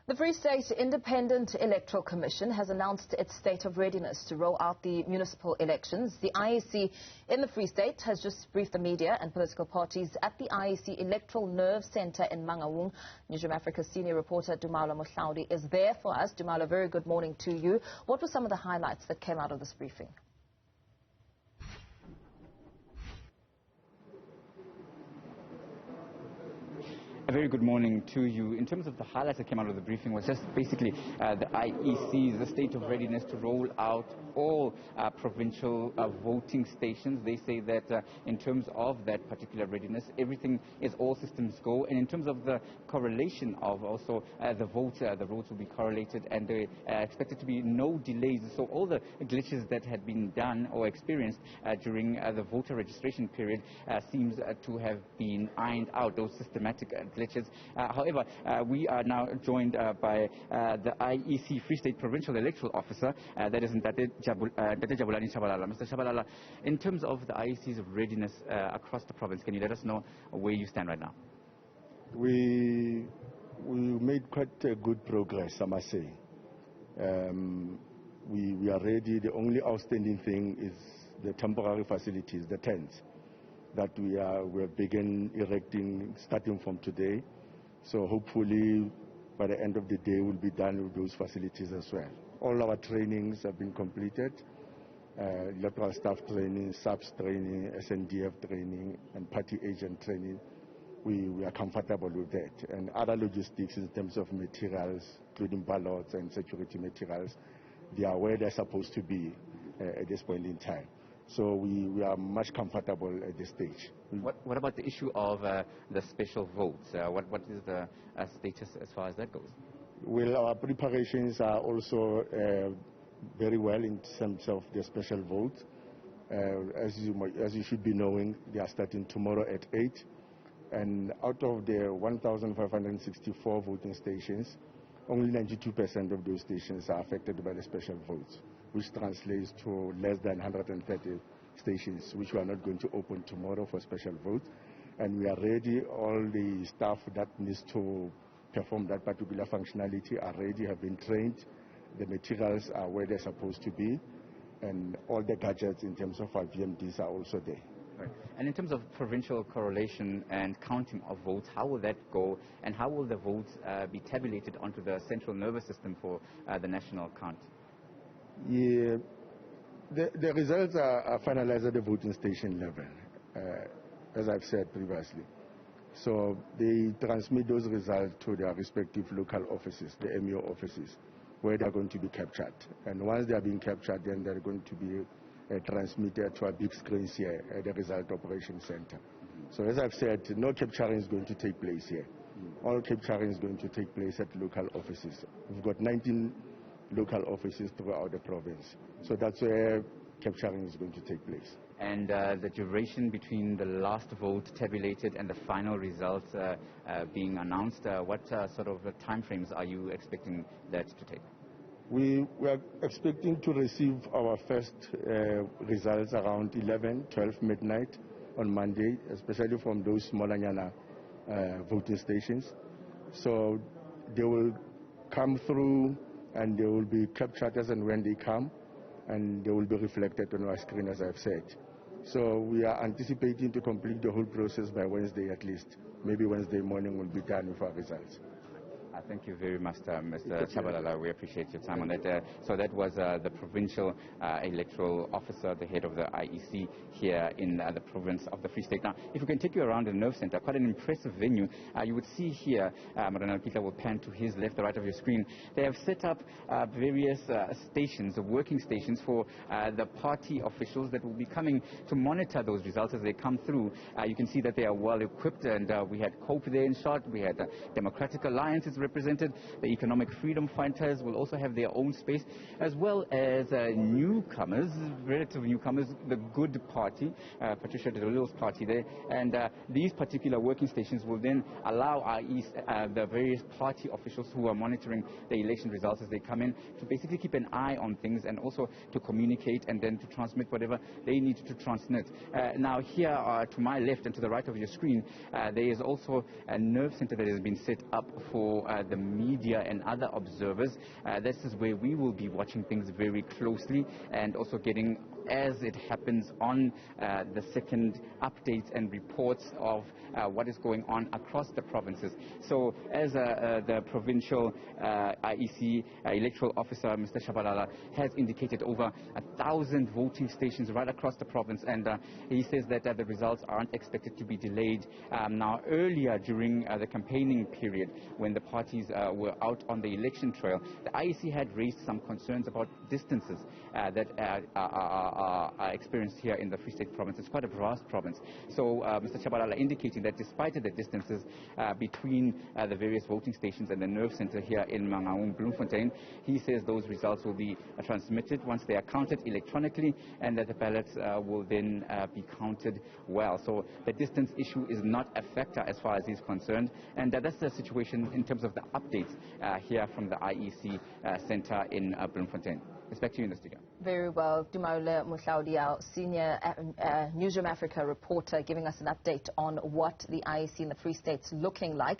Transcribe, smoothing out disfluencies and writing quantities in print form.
The Free State Independent Electoral Commission has announced its state of readiness to roll out the municipal elections. The IEC in the Free State has just briefed the media and political parties at the IEC Electoral Nerve Centre in Mangaung. Newzroom Afrika's senior reporter Mohalaoli is there for us. Dumalo, very good morning to you. What were some of the highlights that came out of this briefing? A very good morning to you. In terms of the highlights that came out of the briefing was just basically the IEC's state of readiness to roll out all provincial voting stations. They say that in terms of that particular readiness, everything is all systems go. And in terms of the correlation of also the votes will be correlated, and they expected to be no delays. So all the glitches that had been done or experienced during the voter registration period seems to have been ironed out, those systematic glitches. However, we are now joined by the IEC Free State Provincial Electoral Officer, that is Ntate Jabulani Shabalala. Mr. Shabalala, in terms of the IEC's readiness across the province, can you let us know where you stand right now? We made quite good progress, I must say. We are ready. The only outstanding thing is the temporary facilities, the tents, that we're begin erecting starting from today. So hopefully by the end of the day we'll be done with those facilities as well. All our trainings have been completed, electoral staff training, SAPS training, SNDF training, and party agent training. We are comfortable with that. And other logistics in terms of materials, including ballots and security materials, they are where they're supposed to be at this point in time. So we are much comfortable at this stage. What about the issue of the special votes? What is the status as far as that goes? Well, our preparations are also very well in terms of the special vote. As you should be knowing, they are starting tomorrow at 8. And out of the 1,564 voting stations, only 92% of those stations are affected by the special votes, which translates to less than 130 stations, which we are not going to open tomorrow for special vote. And we are ready. All the staff that needs to perform that particular functionality are ready, have been trained. The materials are where they're supposed to be, and all the gadgets in terms of our VMDs are also there. Right. And in terms of provincial correlation and counting of votes, how will that go, and how will the votes be tabulated onto the central nervous system for the national count? Yeah, the results are finalized at the voting station level, as I've said previously. So they transmit those results to their respective local offices, the MEO offices, where they're going to be captured. And once they are being captured, then they're going to be transmitted to a big screens here at the Result Operation Center. So as I've said, no capturing is going to take place here. All capturing is going to take place at local offices. We've got 19 local offices throughout the province. So that's where capturing is going to take place. And the duration between the last vote tabulated and the final results being announced, what sort of timeframes are you expecting that to take? We are expecting to receive our first results around 12 midnight on Monday, especially from those smaller voting stations. So they will come through and they will be captured as and when they come, and they will be reflected on our screen, as I've said. So we are anticipating to complete the whole process by Wednesday at least. Maybe Wednesday morning we'll be done with our results. Thank you very much, Mr. Shabalala. We appreciate your time on that. So that was the Provincial Electoral Officer, the head of the IEC here in the province of the Free State. Now, if we can take you around the Nerve Centre, quite an impressive venue. You would see here, Mohalaoli will pan to his left, the right of your screen. They have set up various stations, working stations for the party officials that will be coming to monitor those results as they come through. You can see that they are well equipped, and we had COPE there in shot. We had Democratic Alliances represented. The Economic Freedom Fighters will also have their own space, as well as newcomers, relative newcomers, the Good Party, Patricia de Lille's party there. And these particular working stations will then allow the various party officials who are monitoring the election results as they come in to basically keep an eye on things, and also to communicate and then to transmit whatever they need to transmit. Now here to my left and to the right of your screen, there is also a nerve center that has been set up for the media and other observers. This is where we will be watching things very closely and also getting, as it happens, on the second updates and reports of what is going on across the provinces. So as the provincial IEC electoral officer, Mr. Shabalala, has indicated, over 1,000 voting stations right across the province, and he says that the results aren't expected to be delayed. Now, earlier during the campaigning period, when the parties were out on the election trail, the IEC had raised some concerns about distances that are experienced here in the Free State province. It's quite a vast province. So Mr. Shabalala indicating that despite the distances between the various voting stations and the nerve center here in Mangaung, Bloemfontein, he says those results will be transmitted once they are counted electronically, and that the ballots will then be counted well. So the distance issue is not a factor as far as he's concerned, and that's the situation in terms of the updates here from the IEC center in Bloemfontein. It's back to you in the studio. Very well. Tumaole Mohalaoli, our senior Newzroom Afrika reporter, giving us an update on what the IEC in the Free State's looking like.